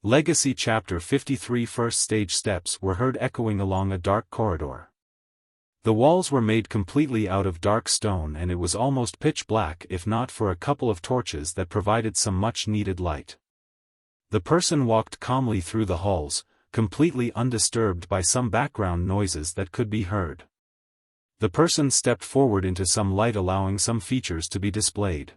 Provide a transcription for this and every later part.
Legacy Chapter 53. First stage steps were heard echoing along a dark corridor. The walls were made completely out of dark stone and it was almost pitch black if not for a couple of torches that provided some much-needed light. The person walked calmly through the halls, completely undisturbed by some background noises that could be heard. The person stepped forward into some light, allowing some features to be displayed.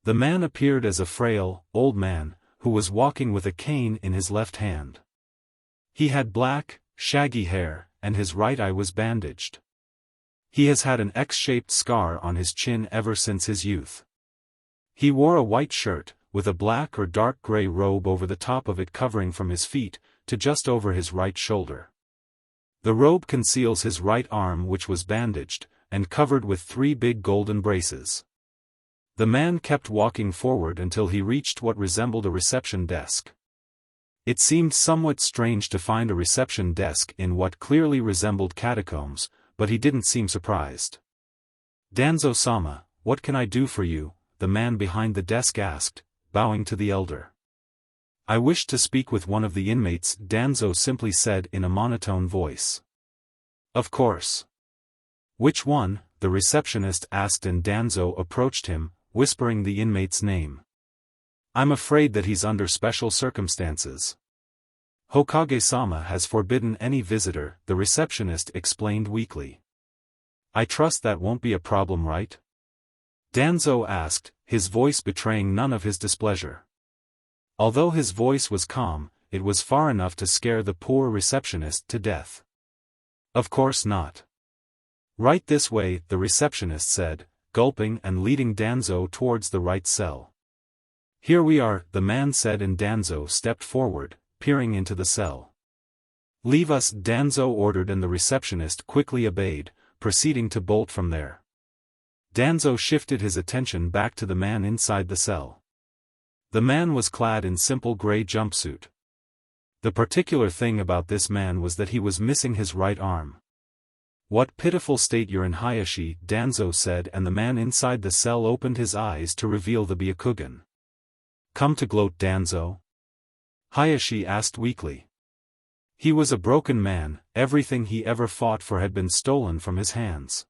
The man appeared as a frail, old man, who was walking with a cane in his left hand. He had black, shaggy hair, and his right eye was bandaged. He has had an X-shaped scar on his chin ever since his youth. He wore a white shirt, with a black or dark gray robe over the top of it covering from his feet, to just over his right shoulder. The robe conceals his right arm, which was bandaged, and covered with 3 big golden braces. The man kept walking forward until he reached what resembled a reception desk. It seemed somewhat strange to find a reception desk in what clearly resembled catacombs, but he didn't seem surprised. "Danzo-sama, what can I do for you?" the man behind the desk asked, bowing to the elder. "I wish to speak with one of the inmates," Danzo simply said in a monotone voice. "Of course." "Which one?" the receptionist asked, and Danzo approached him, whispering the inmate's name. "I'm afraid that he's under special circumstances. Hokage-sama has forbidden any visitor," the receptionist explained weakly. "I trust that won't be a problem, right?" Danzo asked, his voice betraying none of his displeasure. Although his voice was calm, it was far enough to scare the poor receptionist to death. "Of course not." "Right this way," the receptionist said, gulping and leading Danzo towards the right cell. "Here we are," the man said, and Danzo stepped forward, peering into the cell. "Leave us," Danzo ordered, and the receptionist quickly obeyed, proceeding to bolt from there. Danzo shifted his attention back to the man inside the cell. The man was clad in simple gray jumpsuit. The particular thing about this man was that he was missing his right arm. "What pitiful state you're in, Hayashi," Danzo said, and the man inside the cell opened his eyes to reveal the Byakugan. "Come to gloat, Danzo?" Hayashi asked weakly. He was a broken man, everything he ever fought for had been stolen from his hands.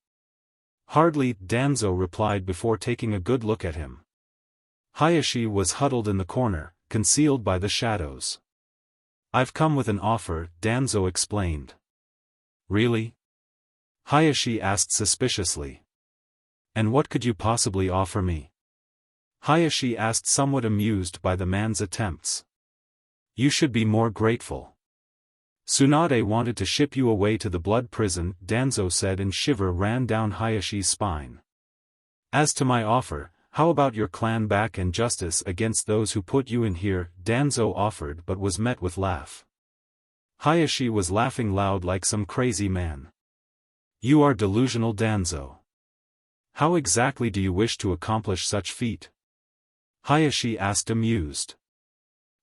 "Hardly," Danzo replied before taking a good look at him. Hayashi was huddled in the corner, concealed by the shadows. "I've come with an offer," Danzo explained. "Really?" Hayashi asked suspiciously. "And what could you possibly offer me?" Hayashi asked, somewhat amused by the man's attempts. "You should be more grateful. Tsunade wanted to ship you away to the blood prison," Danzo said, and shiver ran down Hayashi's spine. "As to my offer, how about your clan back and justice against those who put you in here?" Danzo offered, but was met with laugh. Hayashi was laughing loud like some crazy man. "You are delusional, Danzo. How exactly do you wish to accomplish such feat?" Hayashi asked, amused.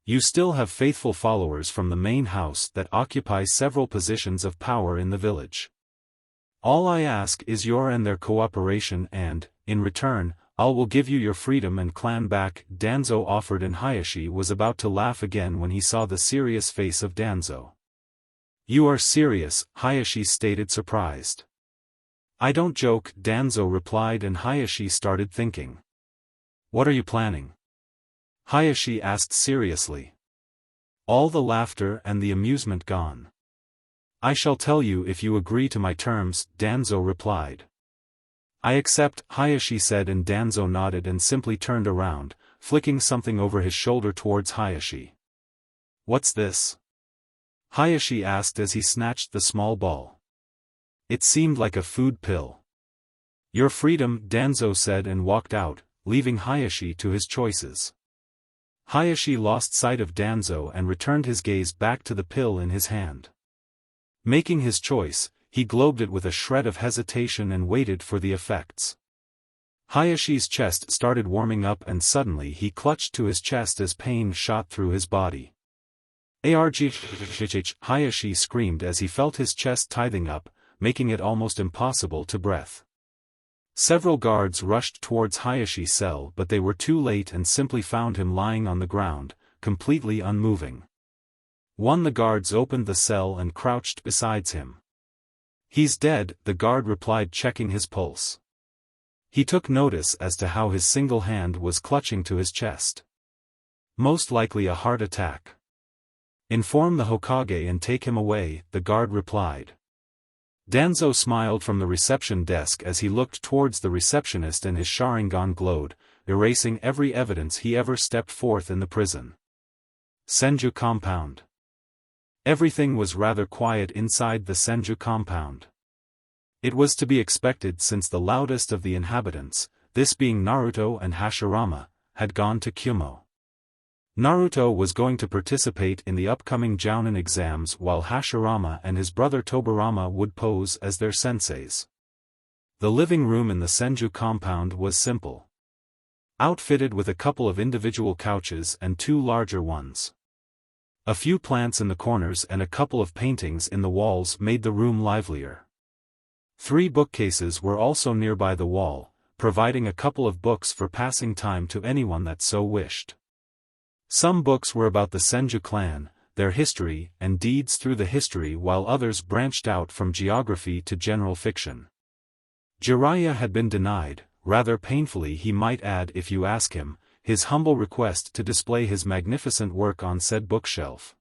"You still have faithful followers from the main house that occupy several positions of power in the village. All I ask is your and their cooperation, and, in return, I will give you your freedom and clan back," Danzo offered, and Hayashi was about to laugh again when he saw the serious face of Danzo. "You are serious?" Hayashi stated, surprised. "I don't joke," Danzo replied, and Hayashi started thinking. "What are you planning?" Hayashi asked seriously. All the laughter and the amusement gone. "I shall tell you if you agree to my terms," Danzo replied. "I accept," Hayashi said, and Danzo nodded and simply turned around, flicking something over his shoulder towards Hayashi. "What's this?" Hayashi asked as he snatched the small ball. It seemed like a food pill. "Your freedom," Danzo said, and walked out, leaving Hayashi to his choices. Hayashi lost sight of Danzo and returned his gaze back to the pill in his hand. Making his choice, he globed it with a shred of hesitation and waited for the effects. Hayashi's chest started warming up, and suddenly he clutched to his chest as pain shot through his body. "Argh!" Hayashi screamed as he felt his chest tithing up, making it almost impossible to breathe. Several guards rushed towards Hayashi's cell, but they were too late and simply found him lying on the ground, completely unmoving. One the guards opened the cell and crouched beside him. "He's dead," the guard replied, checking his pulse. He took notice as to how his single hand was clutching to his chest. "Most likely a heart attack." "Inform the Hokage and take him away," the guard replied. Danzo smiled from the reception desk as he looked towards the receptionist, and his Sharingan glowed, erasing every evidence he ever stepped forth in the prison. Senju compound. Everything was rather quiet inside the Senju compound. It was to be expected, since the loudest of the inhabitants, this being Naruto and Hashirama, had gone to Kumo. Naruto was going to participate in the upcoming Jounin exams, while Hashirama and his brother Tobirama would pose as their senseis. The living room in the Senju compound was simple. Outfitted with a couple of individual couches and two larger ones. A few plants in the corners and a couple of paintings in the walls made the room livelier. 3 bookcases were also nearby the wall, providing a couple of books for passing time to anyone that so wished. Some books were about the Senju clan, their history and deeds through the history, while others branched out from geography to general fiction. Jiraiya had been denied, rather painfully he might add if you ask him, his humble request to display his magnificent work on said bookshelf.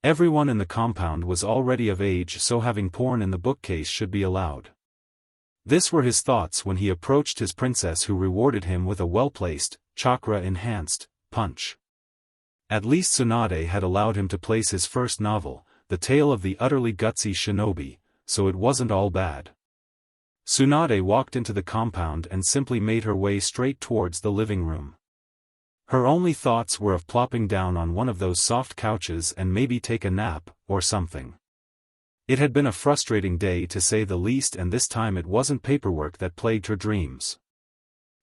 Everyone in the compound was already of age, so having porn in the bookcase should be allowed. This were his thoughts when he approached his princess, who rewarded him with a well-placed, chakra-enhanced, punch. At least Tsunade had allowed him to place his first novel, The Tale of the Utterly Gutsy Shinobi, so it wasn't all bad. Tsunade walked into the compound and simply made her way straight towards the living room. Her only thoughts were of plopping down on one of those soft couches and maybe take a nap, or something. It had been a frustrating day to say the least, and this time it wasn't paperwork that plagued her dreams.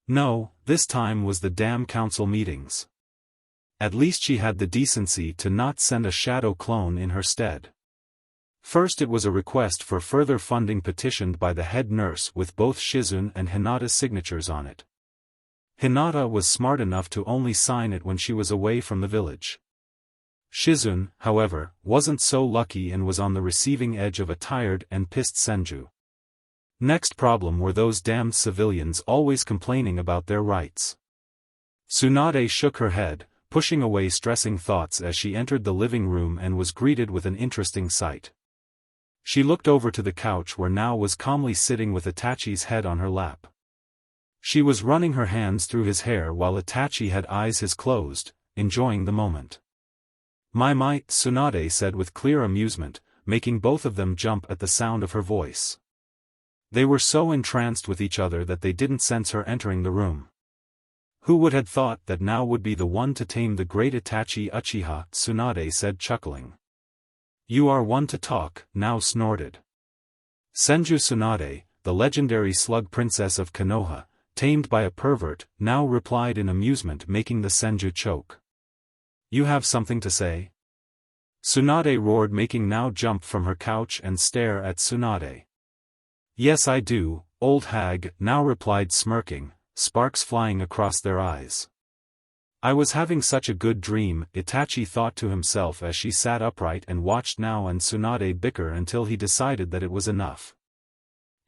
No, this time was the damn council meetings. At least she had the decency to not send a shadow clone in her stead. First, it was a request for further funding petitioned by the head nurse with both Shizune and Hinata's signatures on it. Hinata was smart enough to only sign it when she was away from the village. Shizune, however, wasn't so lucky and was on the receiving edge of a tired and pissed Senju. Next problem were those damned civilians always complaining about their rights. Tsunade shook her head, pushing away stressing thoughts as she entered the living room and was greeted with an interesting sight. She looked over to the couch where now was calmly sitting with Itachi's head on her lap. She was running her hands through his hair while Itachi had eyes his closed, enjoying the moment. My, Tsunade said with clear amusement, making both of them jump at the sound of her voice. They were so entranced with each other that they didn't sense her entering the room. Who would have thought that now would be the one to tame the great Itachi Uchiha, Tsunade said, chuckling. You are one to talk, now snorted. Senju Tsunade, the legendary slug princess of Konoha, tamed by a pervert, now replied in amusement, making the Senju choke. You have something to say? Tsunade roared, making now jump from her couch and stare at Tsunade. Yes I do, old hag, now replied smirking, sparks flying across their eyes. I was having such a good dream, Itachi thought to himself as she sat upright and watched Nao and Tsunade bicker until he decided that it was enough.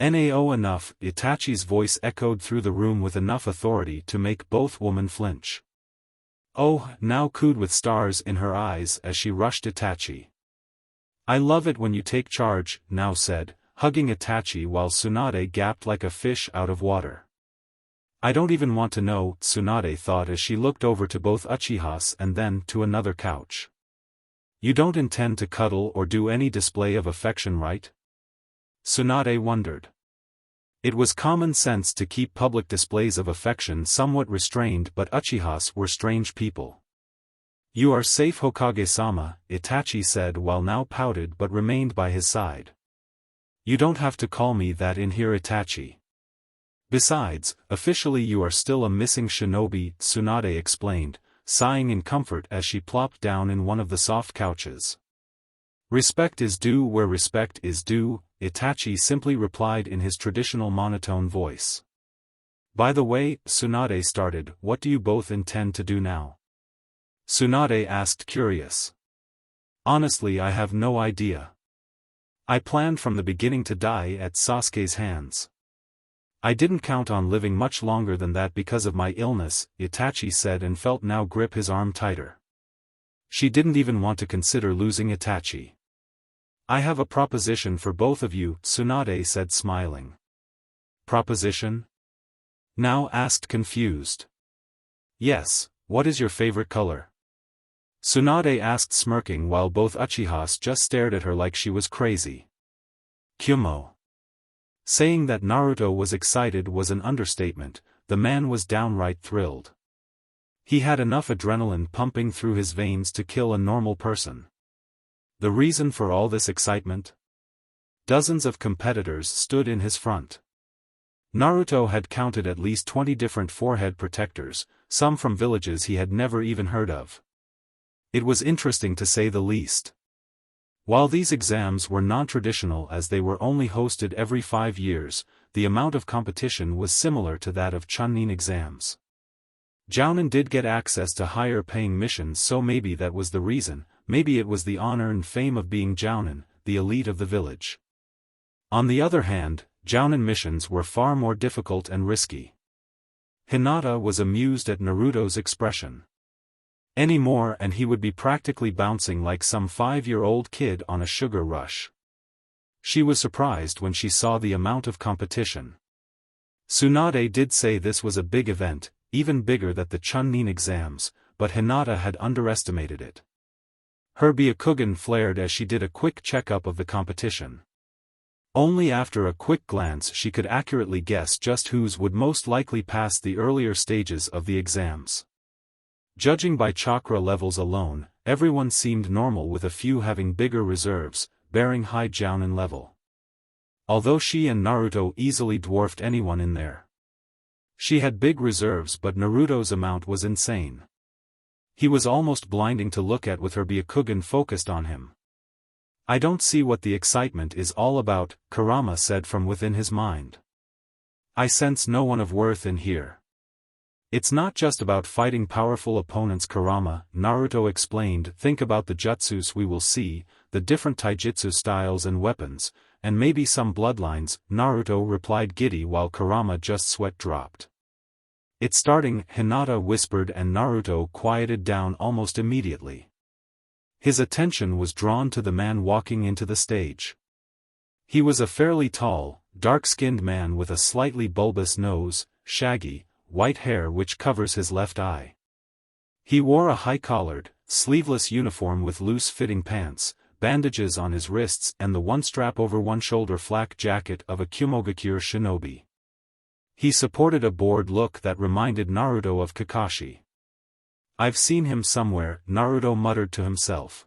Nao enough, Itachi's voice echoed through the room with enough authority to make both women flinch. Oh, Nao cooed with stars in her eyes as she rushed Itachi. I love it when you take charge, Nao said, hugging Itachi while Tsunade gaped like a fish out of water. I don't even want to know, Tsunade thought as she looked over to both Uchihas and then to another couch. You don't intend to cuddle or do any display of affection, right? Tsunade wondered. It was common sense to keep public displays of affection somewhat restrained, but Uchihas were strange people. You are safe, Hokage-sama, Itachi said while Nao pouted but remained by his side. You don't have to call me that in here, Itachi. Besides, officially you are still a missing shinobi, Tsunade explained, sighing in comfort as she plopped down in one of the soft couches. Respect is due where respect is due, Itachi simply replied in his traditional monotone voice. By the way, Tsunade started, what do you both intend to do now? Tsunade asked, curious. Honestly, I have no idea. I planned from the beginning to die at Sasuke's hands. I didn't count on living much longer than that because of my illness, Itachi said, and felt now grip his arm tighter. She didn't even want to consider losing Itachi. I have a proposition for both of you, Tsunade said, smiling. Proposition? Now asked, confused. Yes, what is your favorite color? Tsunade asked, smirking, while both Uchihas just stared at her like she was crazy. Kyumo. Saying that Naruto was excited was an understatement. The man was downright thrilled. He had enough adrenaline pumping through his veins to kill a normal person. The reason for all this excitement? Dozens of competitors stood in his front. Naruto had counted at least 20 different forehead protectors, some from villages he had never even heard of. It was interesting to say the least. While these exams were non-traditional as they were only hosted every 5 years, the amount of competition was similar to that of Chunin exams. Jounin did get access to higher-paying missions, so maybe that was the reason. Maybe it was the honor and fame of being Jounin, the elite of the village. On the other hand, Jounin missions were far more difficult and risky. Hinata was amused at Naruto's expression. Any more and he would be practically bouncing like some 5-year-old kid on a sugar rush. She was surprised when she saw the amount of competition. Tsunade did say this was a big event, even bigger than the Chunin exams, but Hinata had underestimated it. Her Byakugan flared as she did a quick checkup of the competition. Only after a quick glance she could accurately guess just whose would most likely pass the earlier stages of the exams. Judging by chakra levels alone, everyone seemed normal, with a few having bigger reserves, bearing high Jounin level. Although she and Naruto easily dwarfed anyone in there. She had big reserves, but Naruto's amount was insane. He was almost blinding to look at with her Byakugan focused on him. I don't see what the excitement is all about, Kurama said from within his mind. I sense no one of worth in here. It's not just about fighting powerful opponents, Kurama, Naruto explained. Think about the jutsus we will see, the different taijutsu styles and weapons, and maybe some bloodlines, Naruto replied giddy while Kurama just sweat dropped. It's starting, Hinata whispered, and Naruto quieted down almost immediately. His attention was drawn to the man walking into the stage. He was a fairly tall, dark-skinned man with a slightly bulbous nose, shaggy, white hair which covers his left eye. He wore a high-collared, sleeveless uniform with loose-fitting pants, bandages on his wrists, and the one strap over one shoulder flak jacket of a Kumogakure shinobi. He supported a bored look that reminded Naruto of Kakashi. I've seen him somewhere, Naruto muttered to himself.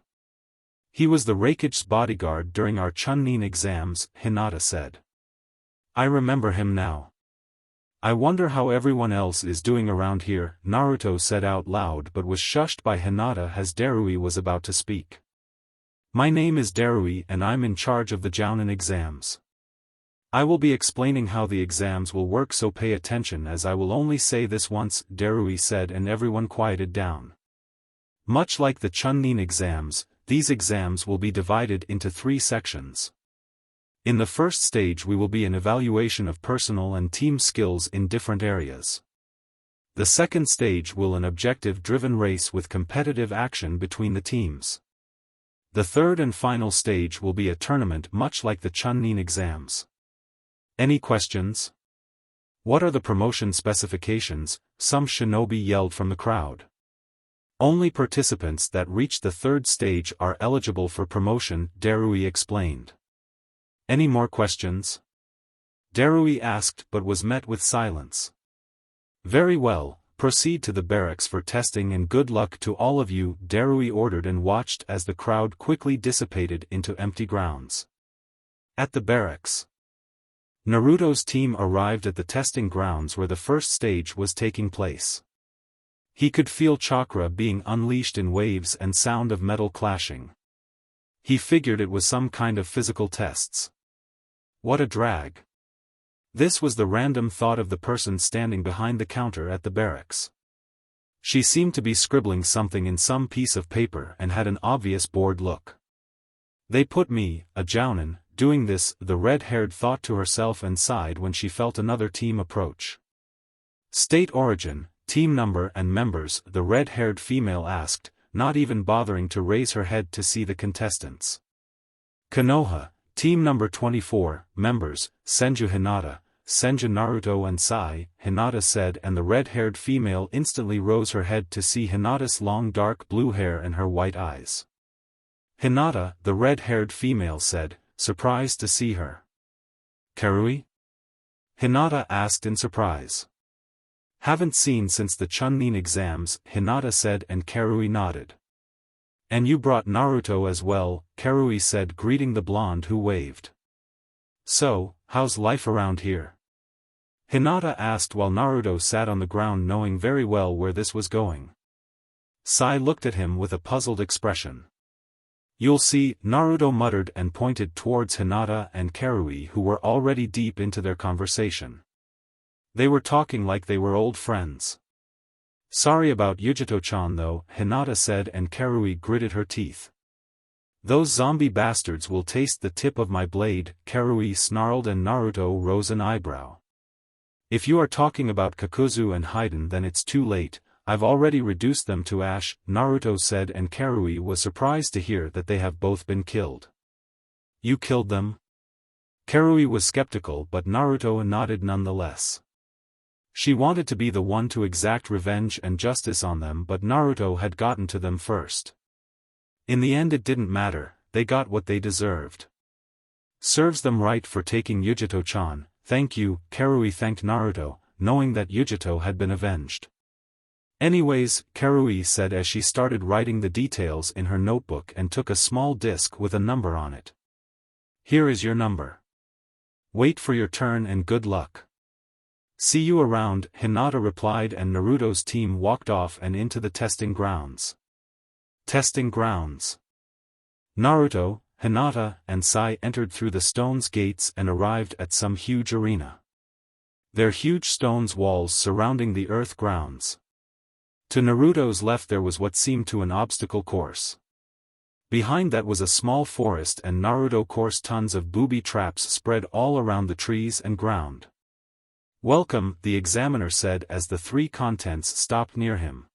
He was the Raikage bodyguard during our Chunin exams, Hinata said. I remember him now. I wonder how everyone else is doing around here, Naruto said out loud, but was shushed by Hinata as Darui was about to speak. My name is Darui and I'm in charge of the Jounin exams. I will be explaining how the exams will work, so pay attention as I will only say this once, Darui said, and everyone quieted down. Much like the Chunin exams, these exams will be divided into 3 sections. In the first stage we will be an evaluation of personal and team skills in different areas. The second stage will an objective-driven race with competitive action between the teams. The third and final stage will be a tournament much like the Chunin exams. Any questions? What are the promotion specifications? Some shinobi yelled from the crowd. Only participants that reach the third stage are eligible for promotion, Darui explained. Any more questions? Darui asked but was met with silence. Very well, proceed to the barracks for testing and good luck to all of you, Darui ordered and watched as the crowd quickly dissipated into empty grounds. At the barracks, Naruto's team arrived at the testing grounds where the first stage was taking place. He could feel chakra being unleashed in waves and sound of metal clashing. He figured it was some kind of physical tests. What a drag. This was the random thought of the person standing behind the counter at the barracks. She seemed to be scribbling something in some piece of paper and had an obvious bored look. They put me, a jounin, doing this, the red-haired thought to herself and sighed when she felt another team approach. State origin, team number and members, the red-haired female asked, not even bothering to raise her head to see the contestants. Konoha, team number 24, members, Senju Hinata, Senju Naruto and Sai, Hinata said, and the red-haired female instantly rose her head to see Hinata's long dark blue hair and her white eyes. Hinata, the red-haired female said, surprised to see her. Karui? Hinata asked in surprise. Haven't seen since the Chunin exams, Hinata said, and Karui nodded. And you brought Naruto as well, Karui said, greeting the blonde who waved. So, how's life around here? Hinata asked while Naruto sat on the ground knowing very well where this was going. Sai looked at him with a puzzled expression. You'll see, Naruto muttered and pointed towards Hinata and Karui who were already deep into their conversation. They were talking like they were old friends. Sorry about Yujito-chan though, Hinata said, and Karui gritted her teeth. Those zombie bastards will taste the tip of my blade, Karui snarled, and Naruto rose an eyebrow. If you are talking about Kakuzu and Haiden then it's too late, I've already reduced them to ash, Naruto said, and Karui was surprised to hear that they have both been killed. You killed them? Karui was skeptical but Naruto nodded nonetheless. She wanted to be the one to exact revenge and justice on them but Naruto had gotten to them first. In the end it didn't matter, they got what they deserved. Serves them right for taking Yujito-chan, thank you, Karui thanked Naruto, knowing that Yujito had been avenged. Anyways, Karui said as she started writing the details in her notebook and took a small disc with a number on it. Here is your number. Wait for your turn and good luck. See you around, Hinata replied, and Naruto's team walked off and into the testing grounds. Testing grounds. Naruto, Hinata, and Sai entered through the stone's gates and arrived at some huge arena. There huge stones walls surrounding the earth grounds. To Naruto's left there was what seemed to an obstacle course. Behind that was a small forest and Naruto coursed tons of booby traps spread all around the trees and ground. Welcome, the examiner said as the three contents stopped near him.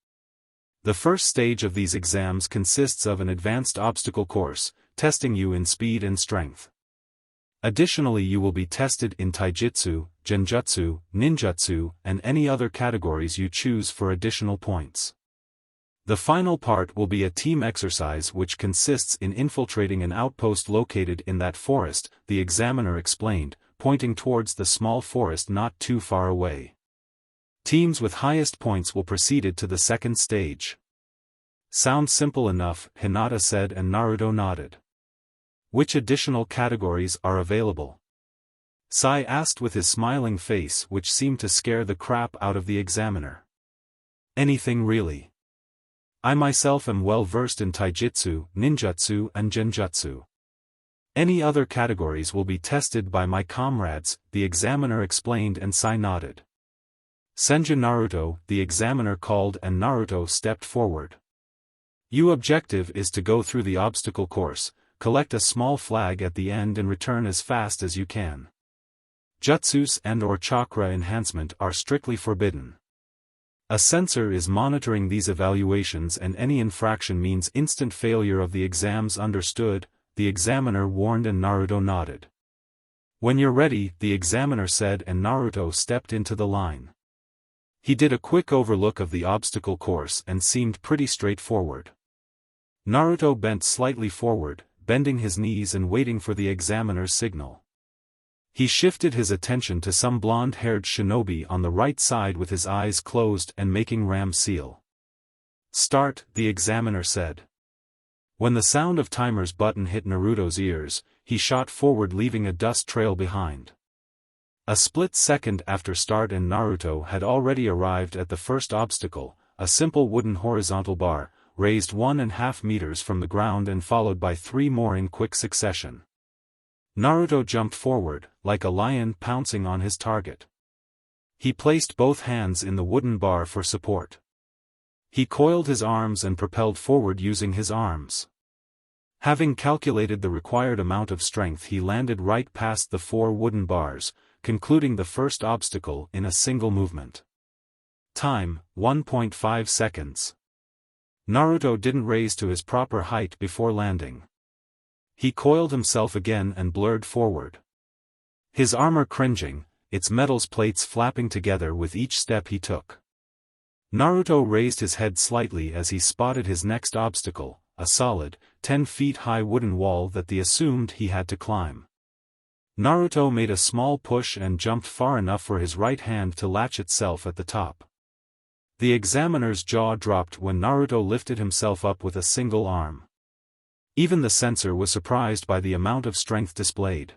The first stage of these exams consists of an advanced obstacle course, testing you in speed and strength. Additionally you will be tested in taijutsu, genjutsu, ninjutsu, and any other categories you choose for additional points. The final part will be a team exercise which consists in infiltrating an outpost located in that forest, the examiner explained, pointing towards the small forest not too far away. Teams with highest points will proceed to the second stage. Sounds simple enough, Hinata said, and Naruto nodded. Which additional categories are available? Sai asked with his smiling face which seemed to scare the crap out of the examiner. Anything really. I myself am well versed in taijutsu, ninjutsu and genjutsu. Any other categories will be tested by my comrades, the examiner explained, and Sai nodded. Senju Naruto, the examiner called, and Naruto stepped forward. Your objective is to go through the obstacle course, collect a small flag at the end and return as fast as you can. Jutsus and/or chakra enhancement are strictly forbidden. A censor is monitoring these evaluations and any infraction means instant failure of the exams. Understood, the examiner warned, and Naruto nodded. When you're ready, the examiner said, and Naruto stepped into the line. He did a quick overlook of the obstacle course and seemed pretty straightforward. Naruto bent slightly forward, bending his knees and waiting for the examiner's signal. He shifted his attention to some blonde-haired shinobi on the right side with his eyes closed and making ram seal. Start, the examiner said. When the sound of timer's button hit Naruto's ears, he shot forward leaving a dust trail behind. A split second after start and Naruto had already arrived at the first obstacle, a simple wooden horizontal bar, raised 1.5 meters from the ground and followed by 3 more in quick succession. Naruto jumped forward, like a lion pouncing on his target. He placed both hands in the wooden bar for support. He coiled his arms and propelled forward using his arms. Having calculated the required amount of strength, he landed right past the 4 wooden bars, concluding the first obstacle in a single movement. Time, 1.5 seconds. Naruto didn't raise to his proper height before landing. He coiled himself again and blurred forward. His armor cringing, its metals plates flapping together with each step he took. Naruto raised his head slightly as he spotted his next obstacle, a solid, 10 feet high wooden wall that he assumed he had to climb. Naruto made a small push and jumped far enough for his right hand to latch itself at the top. The examiner's jaw dropped when Naruto lifted himself up with a single arm. Even the censor was surprised by the amount of strength displayed.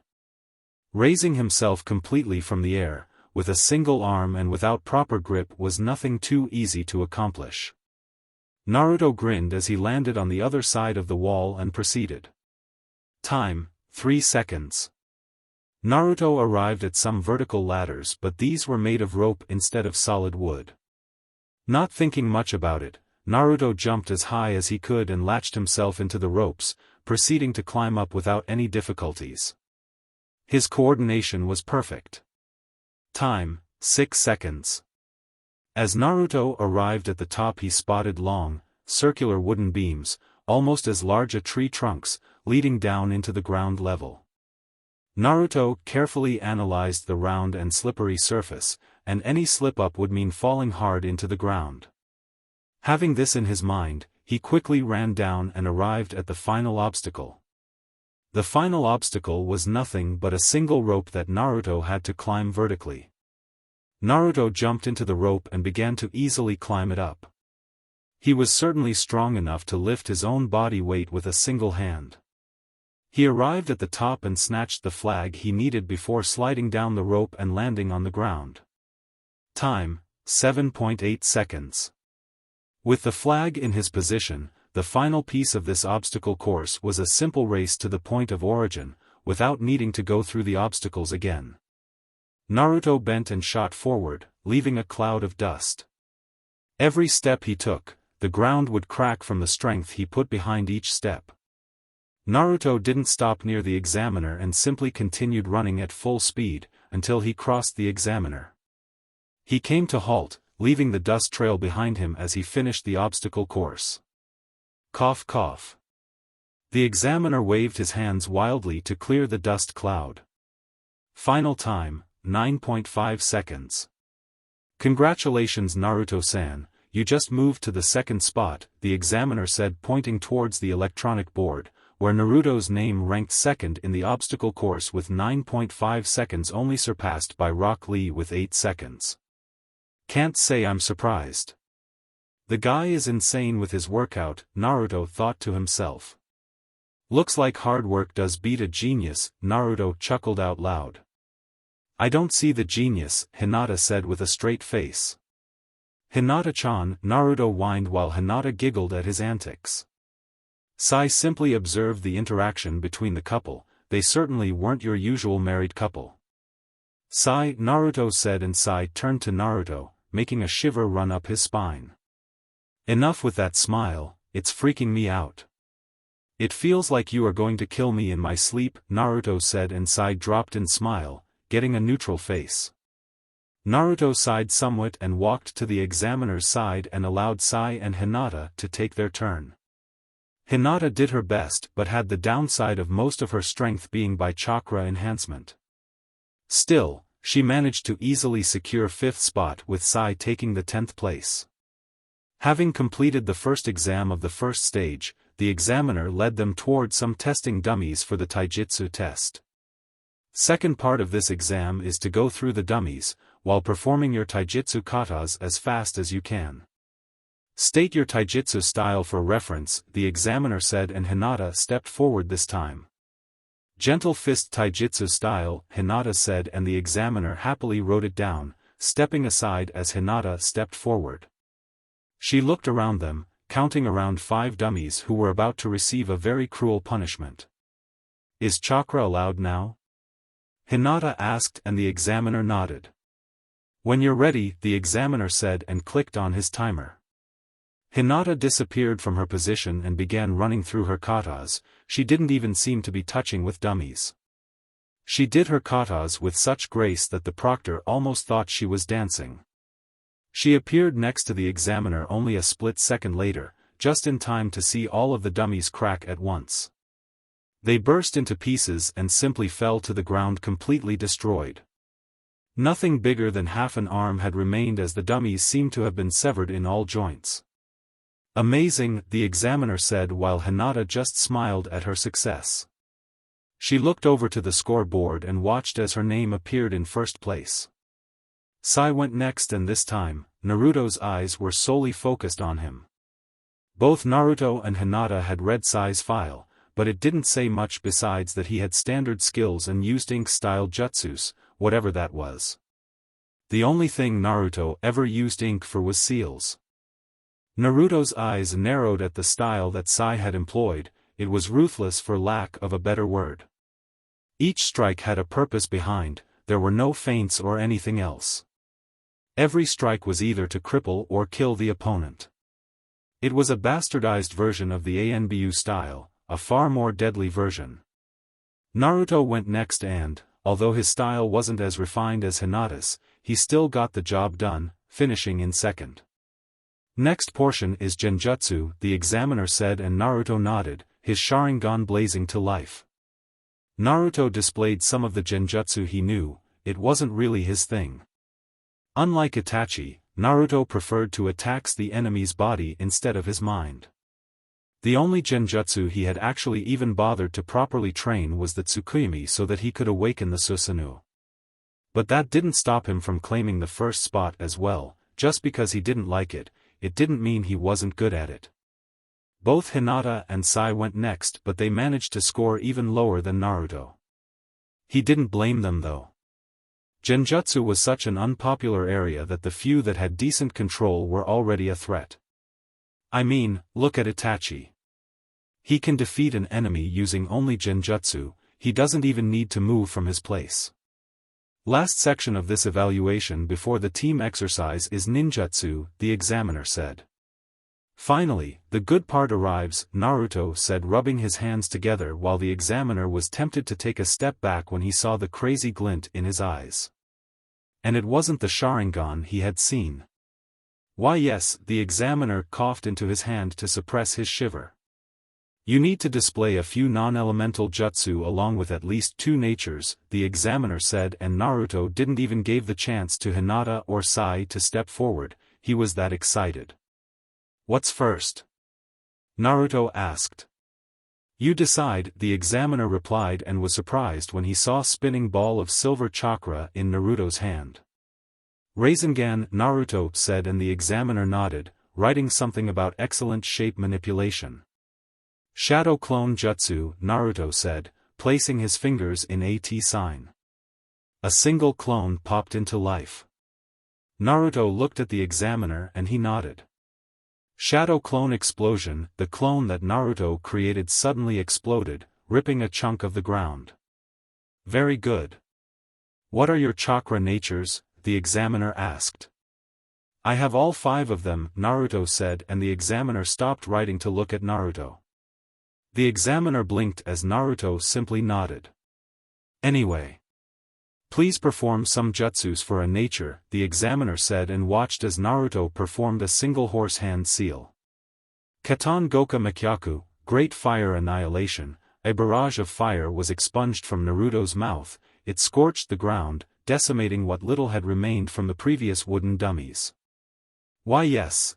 Raising himself completely from the air, with a single arm and without proper grip, was nothing too easy to accomplish. Naruto grinned as he landed on the other side of the wall and proceeded. Time, 3 seconds. Naruto arrived at some vertical ladders, but these were made of rope instead of solid wood. Not thinking much about it, Naruto jumped as high as he could and latched himself into the ropes, proceeding to climb up without any difficulties. His coordination was perfect. Time, 6 seconds. As Naruto arrived at the top, he spotted long, circular wooden beams, almost as large as tree trunks, leading down into the ground level. Naruto carefully analyzed the round and slippery surface, and any slip-up would mean falling hard into the ground. Having this in his mind, he quickly ran down and arrived at the final obstacle. The final obstacle was nothing but a single rope that Naruto had to climb vertically. Naruto jumped into the rope and began to easily climb it up. He was certainly strong enough to lift his own body weight with a single hand. He arrived at the top and snatched the flag he needed before sliding down the rope and landing on the ground. Time, 7.8 seconds. With the flag in his position, the final piece of this obstacle course was a simple race to the point of origin, without needing to go through the obstacles again. Naruto bent and shot forward, leaving a cloud of dust. Every step he took, the ground would crack from the strength he put behind each step. Naruto didn't stop near the examiner and simply continued running at full speed, until he crossed the examiner. He came to halt, leaving the dust trail behind him as he finished the obstacle course. Cough cough. The examiner waved his hands wildly to clear the dust cloud. Final time, 9.5 seconds. Congratulations Naruto-san, you just moved to the second spot, the examiner said, pointing towards the electronic board, where Naruto's name ranked second in the obstacle course with 9.5 seconds, only surpassed by Rock Lee with 8 seconds. Can't say I'm surprised. The guy is insane with his workout, Naruto thought to himself. Looks like hard work does beat a genius, Naruto chuckled out loud. I don't see the genius, Hinata said with a straight face. Hinata-chan, Naruto whined while Hinata giggled at his antics. Sai simply observed the interaction between the couple. They certainly weren't your usual married couple. Sai, Naruto said, and Sai turned to Naruto, making a shiver run up his spine. Enough with that smile, it's freaking me out. It feels like you are going to kill me in my sleep, Naruto said, and Sai dropped in smile, getting a neutral face. Naruto sighed somewhat and walked to the examiner's side and allowed Sai and Hinata to take their turn. Hinata did her best but had the downside of most of her strength being by chakra enhancement. Still, she managed to easily secure 5th spot with Sai taking the 10th place. Having completed the first exam of the first stage, the examiner led them toward some testing dummies for the taijutsu test. Second part of this exam is to go through the dummies, while performing your taijutsu katas as fast as you can. State your taijutsu style for reference, the examiner said, and Hinata stepped forward this time. Gentle fist taijutsu style, Hinata said, and the examiner happily wrote it down, stepping aside as Hinata stepped forward. She looked around them, counting around 5 dummies who were about to receive a very cruel punishment. Is chakra allowed now? Hinata asked, and the examiner nodded. When you're ready, the examiner said, and clicked on his timer. Hinata disappeared from her position and began running through her katas. She didn't even seem to be touching with dummies. She did her katas with such grace that the proctor almost thought she was dancing. She appeared next to the examiner only a split second later, just in time to see all of the dummies crack at once. They burst into pieces and simply fell to the ground completely destroyed. Nothing bigger than half an arm had remained as the dummies seemed to have been severed in all joints. Amazing, the examiner said while Hinata just smiled at her success. She looked over to the scoreboard and watched as her name appeared in first place. Sai went next, and this time, Naruto's eyes were solely focused on him. Both Naruto and Hinata had read Sai's file, but it didn't say much besides that he had standard skills and used ink-style jutsus, whatever that was. The only thing Naruto ever used ink for was seals. Naruto's eyes narrowed at the style that Sai had employed. It was ruthless for lack of a better word. Each strike had a purpose behind, there were no feints or anything else. Every strike was either to cripple or kill the opponent. It was a bastardized version of the ANBU style, a far more deadly version. Naruto went next and, although his style wasn't as refined as Hinata's, he still got the job done, finishing in second. Next portion is Genjutsu, the examiner said, and Naruto nodded, his Sharingan blazing to life. Naruto displayed some of the Genjutsu he knew. It wasn't really his thing. Unlike Itachi, Naruto preferred to attack the enemy's body instead of his mind. The only Genjutsu he had actually even bothered to properly train was the Tsukuyomi so that he could awaken the Susanoo. But that didn't stop him from claiming the first spot as well. Just because he didn't like it, it didn't mean he wasn't good at it. Both Hinata and Sai went next, but they managed to score even lower than Naruto. He didn't blame them though. Genjutsu was such an unpopular area that the few that had decent control were already a threat. I mean, look at Itachi. He can defeat an enemy using only Genjutsu, he doesn't even need to move from his place. Last section of this evaluation before the team exercise is ninjutsu, the examiner said. Finally, the good part arrives, Naruto said, rubbing his hands together while the examiner was tempted to take a step back when he saw the crazy glint in his eyes. And it wasn't the Sharingan he had seen. Why yes, the examiner coughed into his hand to suppress his shiver. You need to display a few non-elemental jutsu along with at least 2 natures, the examiner said, and Naruto didn't even give the chance to Hinata or Sai to step forward, he was that excited. What's first? Naruto asked. You decide, the examiner replied, and was surprised when he saw a spinning ball of silver chakra in Naruto's hand. Rasengan, Naruto said, and the examiner nodded, writing something about excellent shape manipulation. Shadow Clone Jutsu, Naruto said, placing his fingers in a T sign. A single clone popped into life. Naruto looked at the examiner and he nodded. Shadow Clone Explosion, the clone that Naruto created suddenly exploded, ripping a chunk of the ground. Very good. What are your chakra natures? The examiner asked. I have all 5 of them, Naruto said, and the examiner stopped writing to look at Naruto. The examiner blinked as Naruto simply nodded. Anyway. Please perform some jutsus for a nature, the examiner said, and watched as Naruto performed a single horse hand seal. Katan Goka Makyaku, Great Fire Annihilation, a barrage of fire was expunged from Naruto's mouth, it scorched the ground, decimating what little had remained from the previous wooden dummies. Why yes,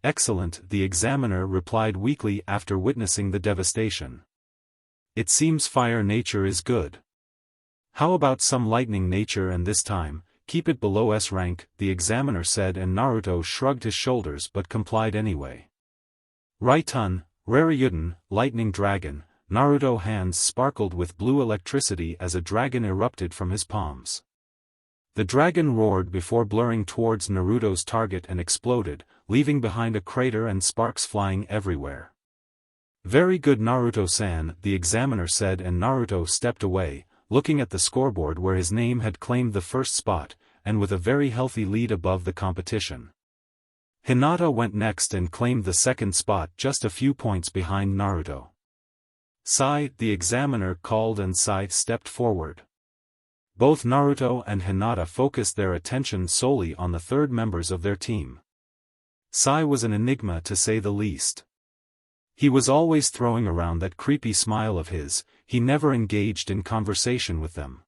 excellent, the examiner replied weakly after witnessing the devastation. It seems fire nature is good. How about some lightning nature, and this time, keep it below S rank, the examiner said, and Naruto shrugged his shoulders but complied anyway. Raitun, Raryuden, Lightning Dragon, Naruto hands sparkled with blue electricity as a dragon erupted from his palms. The dragon roared before blurring towards Naruto's target and exploded, leaving behind a crater and sparks flying everywhere. Very good Naruto-san, the examiner said, and Naruto stepped away, looking at the scoreboard where his name had claimed the first spot, and with a very healthy lead above the competition. Hinata went next and claimed the second spot just a few points behind Naruto. Sai, the examiner, called and Sai stepped forward. Both Naruto and Hinata focused their attention solely on the third members of their team. Sai was an enigma to say the least. He was always throwing around that creepy smile of his, he never engaged in conversation with them.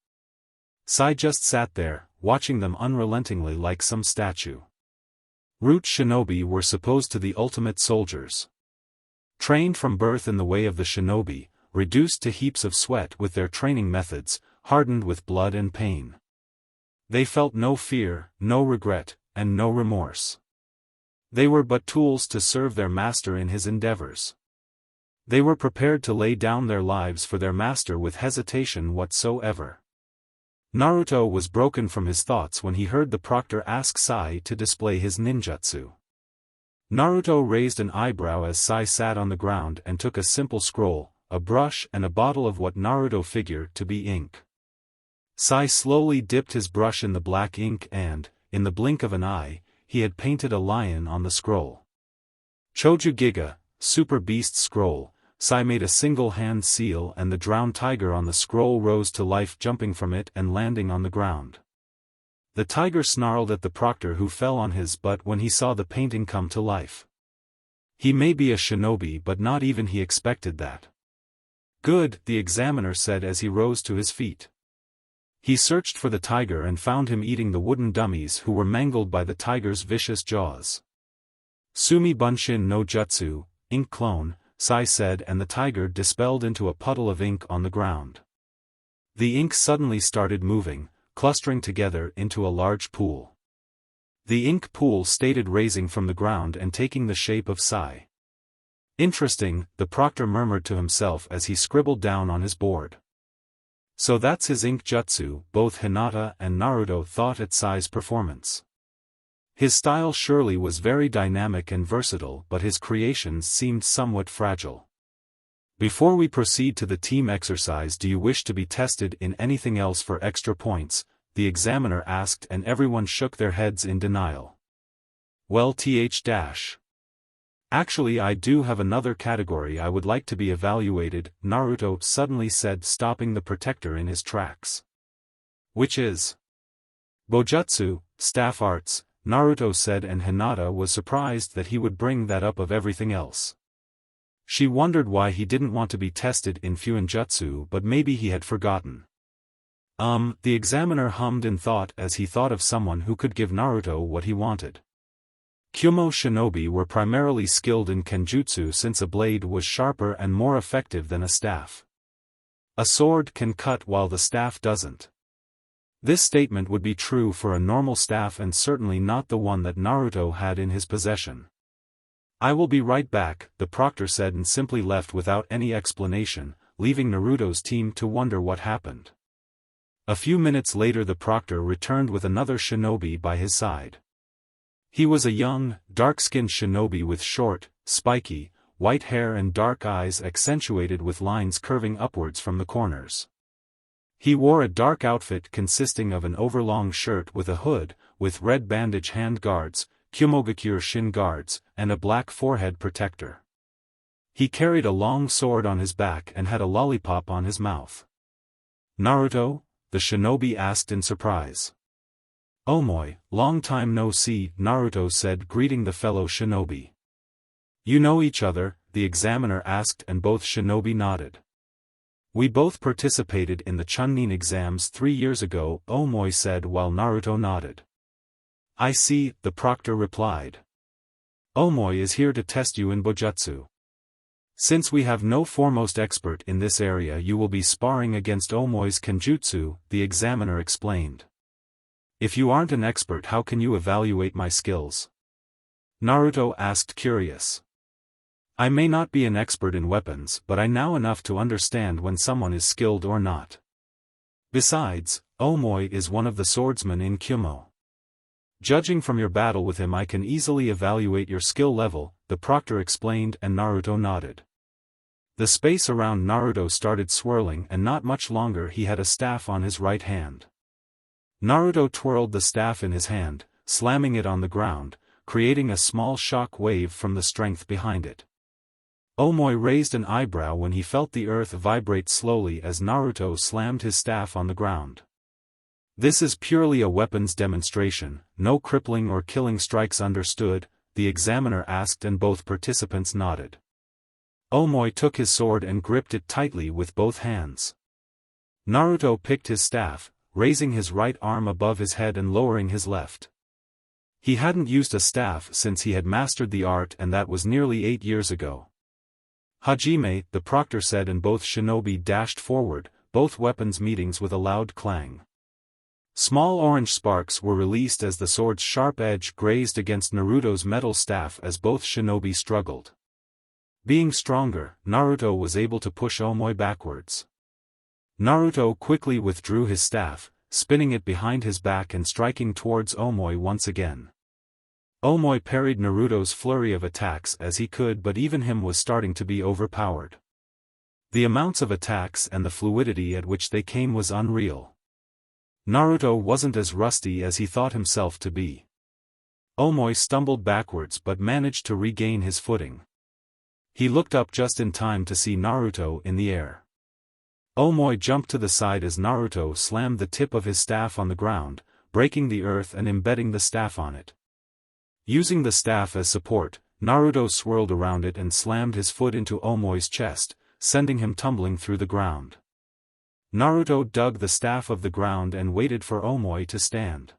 Sai just sat there, watching them unrelentingly like some statue. Root shinobi were supposed to the ultimate soldiers. Trained from birth in the way of the shinobi, reduced to heaps of sweat with their training methods, hardened with blood and pain. They felt no fear, no regret, and no remorse. They were but tools to serve their master in his endeavors. They were prepared to lay down their lives for their master with hesitation whatsoever. Naruto was broken from his thoughts when he heard the proctor ask Sai to display his ninjutsu. Naruto raised an eyebrow as Sai sat on the ground and took a simple scroll, a brush and a bottle of what Naruto figured to be ink. Sai slowly dipped his brush in the black ink and, in the blink of an eye, he had painted a lion on the scroll. Choju Giga, Super Beast Scroll. Sai made a single-hand seal and the drowned tiger on the scroll rose to life, jumping from it and landing on the ground. The tiger snarled at the proctor who fell on his butt when he saw the painting come to life. He may be a shinobi but not even he expected that. Good, the examiner said as he rose to his feet. He searched for the tiger and found him eating the wooden dummies who were mangled by the tiger's vicious jaws. Sumi Bunshin no Jutsu, ink clone, Sai said, and the tiger dispelled into a puddle of ink on the ground. The ink suddenly started moving, clustering together into a large pool. The ink pool started raising from the ground and taking the shape of Sai. Interesting, the proctor murmured to himself as he scribbled down on his board. So that's his ink jutsu. Both Hinata and Naruto thought at Sai's performance. His style surely was very dynamic and versatile, but his creations seemed somewhat fragile. Before we proceed to the team exercise, do you wish to be tested in anything else for extra points? The examiner asked, and everyone shook their heads in denial. Well, actually I do have another category I would like to be evaluated, Naruto suddenly said, stopping the protector in his tracks. Which is? Bojutsu, staff arts, Naruto said, and Hinata was surprised that he would bring that up of everything else. She wondered why he didn't want to be tested in Fuinjutsu, but maybe he had forgotten. The examiner hummed in thought as he thought of someone who could give Naruto what he wanted. Kyumo shinobi were primarily skilled in kenjutsu since a blade was sharper and more effective than a staff. A sword can cut while the staff doesn't. This statement would be true for a normal staff and certainly not the one that Naruto had in his possession. I will be right back, the proctor said, and simply left without any explanation, leaving Naruto's team to wonder what happened. A few minutes later the proctor returned with another shinobi by his side. He was a young, dark-skinned shinobi with short, spiky, white hair and dark eyes accentuated with lines curving upwards from the corners. He wore a dark outfit consisting of an overlong shirt with a hood, with red bandage hand guards, Kyumogakure shin guards, and a black forehead protector. He carried a long sword on his back and had a lollipop on his mouth. Naruto? The shinobi asked in surprise. Omoy, long time no see, Naruto said, greeting the fellow shinobi. You know each other? The examiner asked, and both shinobi nodded. We both participated in the Chunin exams 3 years ago, Omoy said while Naruto nodded. I see, the proctor replied. Omoy is here to test you in Bojutsu. Since we have no foremost expert in this area, you will be sparring against Omoy's kenjutsu, the examiner explained. If you aren't an expert, how can you evaluate my skills? Naruto asked, curious. I may not be an expert in weapons, but I know enough to understand when someone is skilled or not. Besides, Omoy is one of the swordsmen in Kyumo. Judging from your battle with him, I can easily evaluate your skill level, the proctor explained, and Naruto nodded. The space around Naruto started swirling, and not much longer he had a staff on his right hand. Naruto twirled the staff in his hand, slamming it on the ground, creating a small shock wave from the strength behind it. Omoy raised an eyebrow when he felt the earth vibrate slowly as Naruto slammed his staff on the ground. This is purely a weapons demonstration, no crippling or killing strikes understood, the examiner asked and both participants nodded. Omoy took his sword and gripped it tightly with both hands. Naruto picked his staff, raising his right arm above his head and lowering his left. He hadn't used a staff since he had mastered the art, and that was nearly 8 years ago. Hajime, the proctor said, and both shinobi dashed forward, both weapons meeting with a loud clang. Small orange sparks were released as the sword's sharp edge grazed against Naruto's metal staff as both shinobi struggled. Being stronger, Naruto was able to push Omoy backwards. Naruto quickly withdrew his staff, spinning it behind his back and striking towards Omoy once again. Omoy parried Naruto's flurry of attacks as he could, but even him was starting to be overpowered. The amounts of attacks and the fluidity at which they came was unreal. Naruto wasn't as rusty as he thought himself to be. Omoy stumbled backwards but managed to regain his footing. He looked up just in time to see Naruto in the air. Omoy jumped to the side as Naruto slammed the tip of his staff on the ground, breaking the earth and embedding the staff on it. Using the staff as support, Naruto swirled around it and slammed his foot into Omoy's chest, sending him tumbling through the ground. Naruto dug the staff of the ground and waited for Omoy to stand.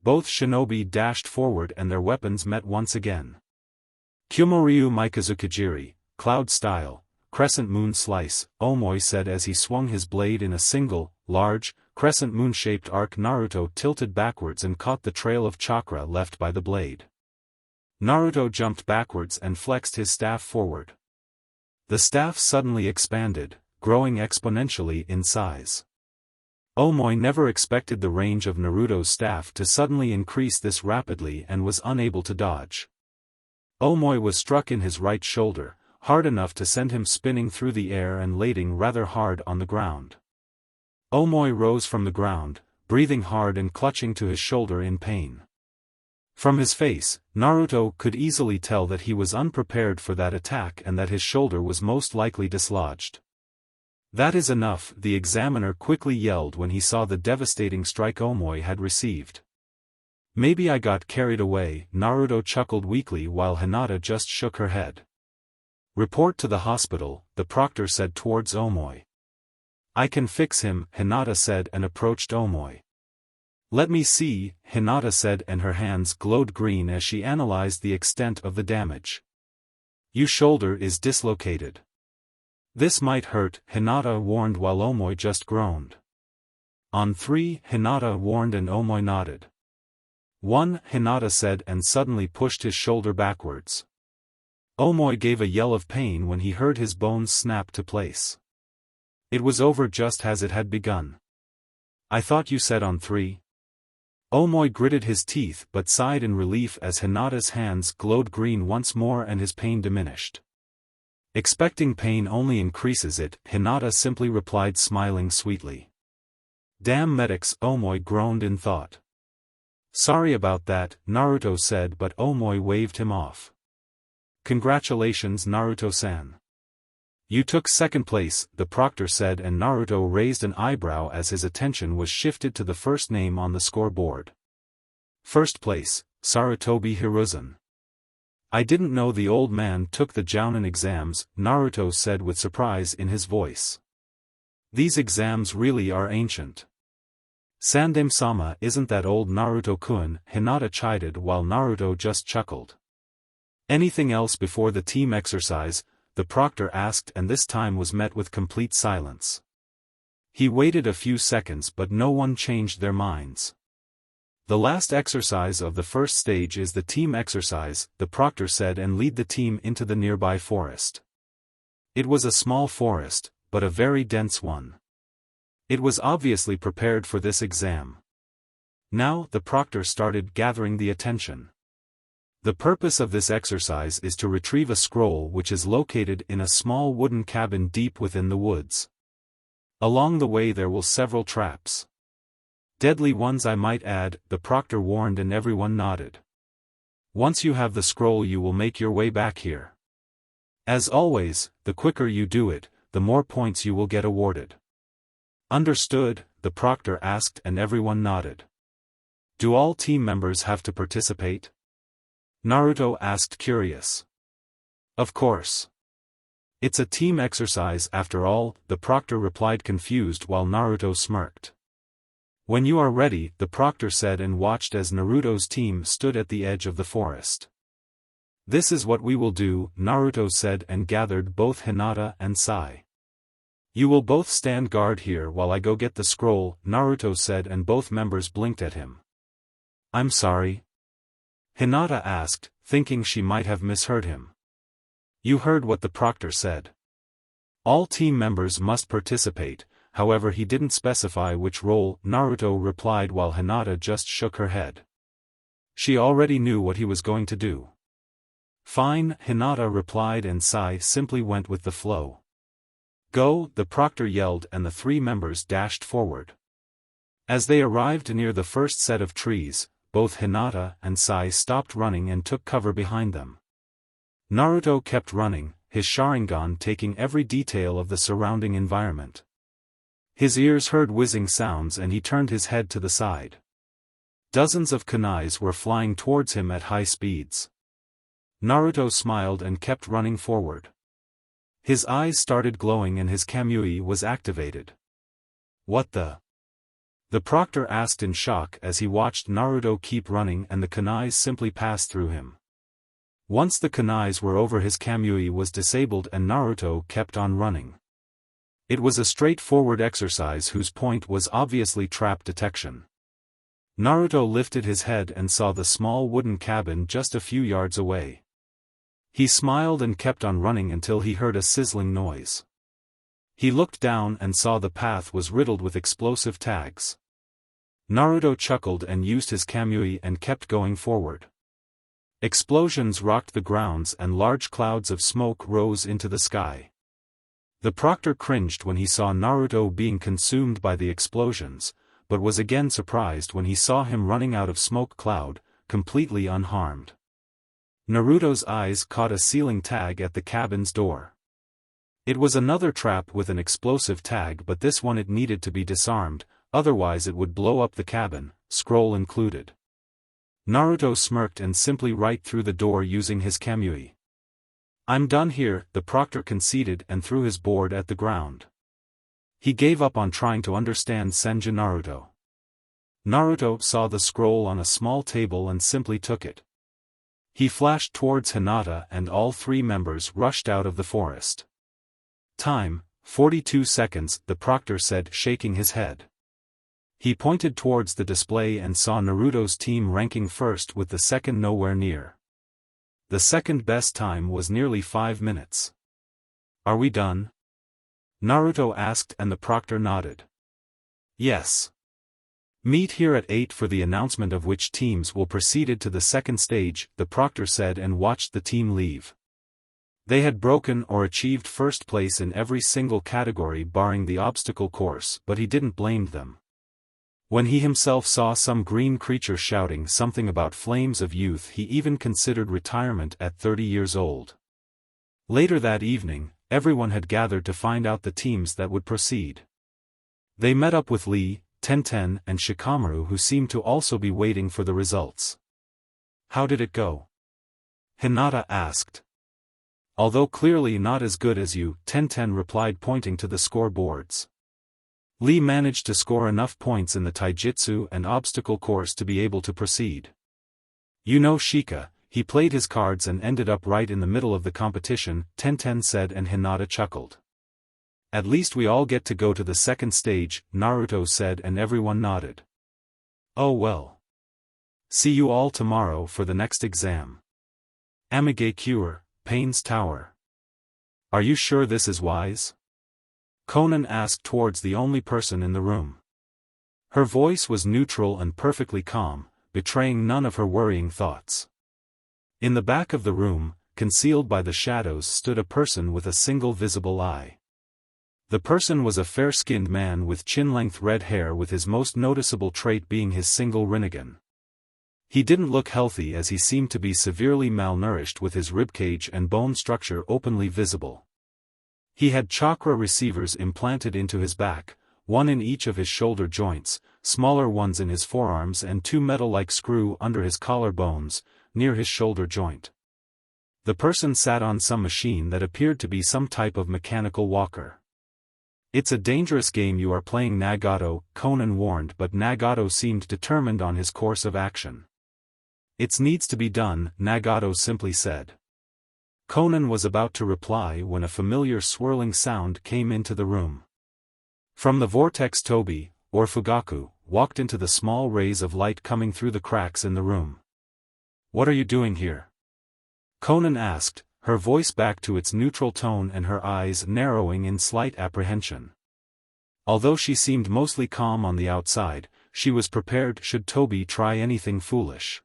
Both shinobi dashed forward and their weapons met once again. Kyomoryu Mikazukajiri, cloud style, crescent moon slice, Omoy said as he swung his blade in a single, large, crescent moon-shaped arc. Naruto tilted backwards and caught the trail of chakra left by the blade. Naruto jumped backwards and flexed his staff forward. The staff suddenly expanded, growing exponentially in size. Omoy never expected the range of Naruto's staff to suddenly increase this rapidly and was unable to dodge. Omoy was struck in his right shoulder, hard enough to send him spinning through the air and landing rather hard on the ground. Omoy rose from the ground, breathing hard and clutching to his shoulder in pain. From his face, Naruto could easily tell that he was unprepared for that attack and that his shoulder was most likely dislodged. "That is enough," the examiner quickly yelled when he saw the devastating strike Omoy had received. "Maybe I got carried away," Naruto chuckled weakly while Hinata just shook her head. "Report to the hospital," the proctor said towards Omoy. "I can fix him," Hinata said and approached Omoy. "Let me see," Hinata said, and her hands glowed green as she analyzed the extent of the damage. "Your shoulder is dislocated. This might hurt," Hinata warned while Omoy just groaned. "On 3, Hinata warned and Omoy nodded. 1, Hinata said and suddenly pushed his shoulder backwards. Omoy gave a yell of pain when he heard his bones snap to place. It was over just as it had begun. "I thought you said on 3. Omoy gritted his teeth but sighed in relief as Hinata's hands glowed green once more and his pain diminished. "Expecting pain only increases it," Hinata simply replied, smiling sweetly. "Damn medics," Omoy groaned in thought. "Sorry about that," Naruto said, but Omoy waved him off. "Congratulations, Naruto-san. You took second place," the proctor said, and Naruto raised an eyebrow as his attention was shifted to the first name on the scoreboard. "First place, Sarutobi Hiruzen." "I didn't know the old man took the Jounin exams," Naruto said with surprise in his voice. "These exams really are ancient." "Sandame-sama isn't that old, Naruto-kun," Hinata chided while Naruto just chuckled. "Anything else before the team exercise?" the proctor asked, and this time was met with complete silence. He waited a few seconds but no one changed their minds. "The last exercise of the first stage is the team exercise," the proctor said, and lead the team into the nearby forest. It was a small forest, but a very dense one. It was obviously prepared for this exam. Now the proctor started gathering the attention. The purpose of this exercise is to retrieve a scroll which is located in a small wooden cabin deep within the woods. Along the way there will several traps. Deadly ones, I might add, the proctor warned, and everyone nodded. Once you have the scroll you will make your way back here. As always, the quicker you do it, the more points you will get awarded. Understood, the proctor asked and everyone nodded. Do all team members have to participate? Naruto asked curious. Of course. It's a team exercise after all, the proctor replied confused while Naruto smirked. When you are ready, the proctor said and watched as Naruto's team stood at the edge of the forest. This is what we will do, Naruto said and gathered both Hinata and Sai. You will both stand guard here while I go get the scroll, Naruto said and both members blinked at him. I'm sorry? Hinata asked, thinking she might have misheard him. You heard what the proctor said. All team members must participate, however he didn't specify which role, Naruto replied while Hinata just shook her head. She already knew what he was going to do. Fine, Hinata replied and Sai simply went with the flow. Go, the proctor yelled and the three members dashed forward. As they arrived near the first set of trees, both Hinata and Sai stopped running and took cover behind them. Naruto kept running, his Sharingan taking every detail of the surrounding environment. His ears heard whizzing sounds and he turned his head to the side. Dozens of kunais were flying towards him at high speeds. Naruto smiled and kept running forward. His eyes started glowing and his Kamui was activated. What the? The proctor asked in shock as he watched Naruto keep running and the kunais simply passed through him. Once the kunais were over his Kamui was disabled and Naruto kept on running. It was a straightforward exercise whose point was obviously trap detection. Naruto lifted his head and saw the small wooden cabin just a few yards away. He smiled and kept on running until he heard a sizzling noise. He looked down and saw the path was riddled with explosive tags. Naruto chuckled and used his Kamui and kept going forward. Explosions rocked the grounds and large clouds of smoke rose into the sky. The proctor cringed when he saw Naruto being consumed by the explosions, but was again surprised when he saw him running out of smoke cloud, completely unharmed. Naruto's eyes caught a ceiling tag at the cabin's door. It was another trap with an explosive tag but this one it needed to be disarmed, otherwise it would blow up the cabin, scroll included. Naruto smirked and simply right through the door using his Kamui. I'm done here, the proctor conceded and threw his board at the ground. He gave up on trying to understand Senju Naruto. Naruto saw the scroll on a small table and simply took it. He flashed towards Hinata and all three members rushed out of the forest. Time, 42 seconds, the proctor said shaking his head. He pointed towards the display and saw Naruto's team ranking first with the second nowhere near. The second best time was nearly 5 minutes. Are we done? Naruto asked and the proctor nodded. Yes. Meet here at 8 for the announcement of which teams will proceed to the second stage, the proctor said and watched the team leave. They had broken or achieved first place in every single category barring the obstacle course, but he didn't blame them. When he himself saw some green creature shouting something about flames of youth, he even considered retirement at 30 years old. Later that evening, everyone had gathered to find out the teams that would proceed. They met up with Lee, Tenten and Shikamaru who seemed to also be waiting for the results. How did it go? Hinata asked. Although clearly not as good as you, Tenten replied pointing to the scoreboards. Lee managed to score enough points in the taijutsu and obstacle course to be able to proceed. You know Shika, he played his cards and ended up right in the middle of the competition, Tenten said and Hinata chuckled. At least we all get to go to the second stage, Naruto said and everyone nodded. Oh well. See you all tomorrow for the next exam. Amige Cure, Pain's Tower. Are you sure this is wise? Conan asked towards the only person in the room. Her voice was neutral and perfectly calm, betraying none of her worrying thoughts. In the back of the room, concealed by the shadows stood a person with a single visible eye. The person was a fair-skinned man with chin-length red hair with his most noticeable trait being his single Rinnegan. He didn't look healthy as he seemed to be severely malnourished with his ribcage and bone structure openly visible. He had chakra receivers implanted into his back, one in each of his shoulder joints, smaller ones in his forearms and two metal-like screw under his collar bones, near his shoulder joint. The person sat on some machine that appeared to be some type of mechanical walker. "It's a dangerous game you are playing, Nagato," Conan warned, but Nagato seemed determined on his course of action. "It needs to be done," Nagato simply said. Conan was about to reply when a familiar swirling sound came into the room. From the vortex Tobi, or Fugaku, walked into the small rays of light coming through the cracks in the room. "What are you doing here?" Conan asked, her voice back to its neutral tone and her eyes narrowing in slight apprehension. Although she seemed mostly calm on the outside, she was prepared should Tobi try anything foolish.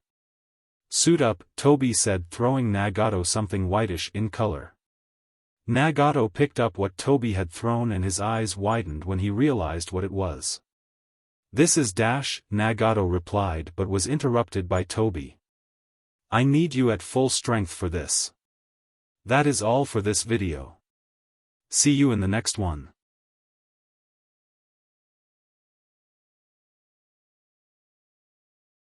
"Suit up," Tobi said, throwing Nagato something whitish in color. Nagato picked up what Tobi had thrown and his eyes widened when he realized what it was. "This is Nagato replied but was interrupted by Tobi. "I need you at full strength for this." That is all for this video. See you in the next one.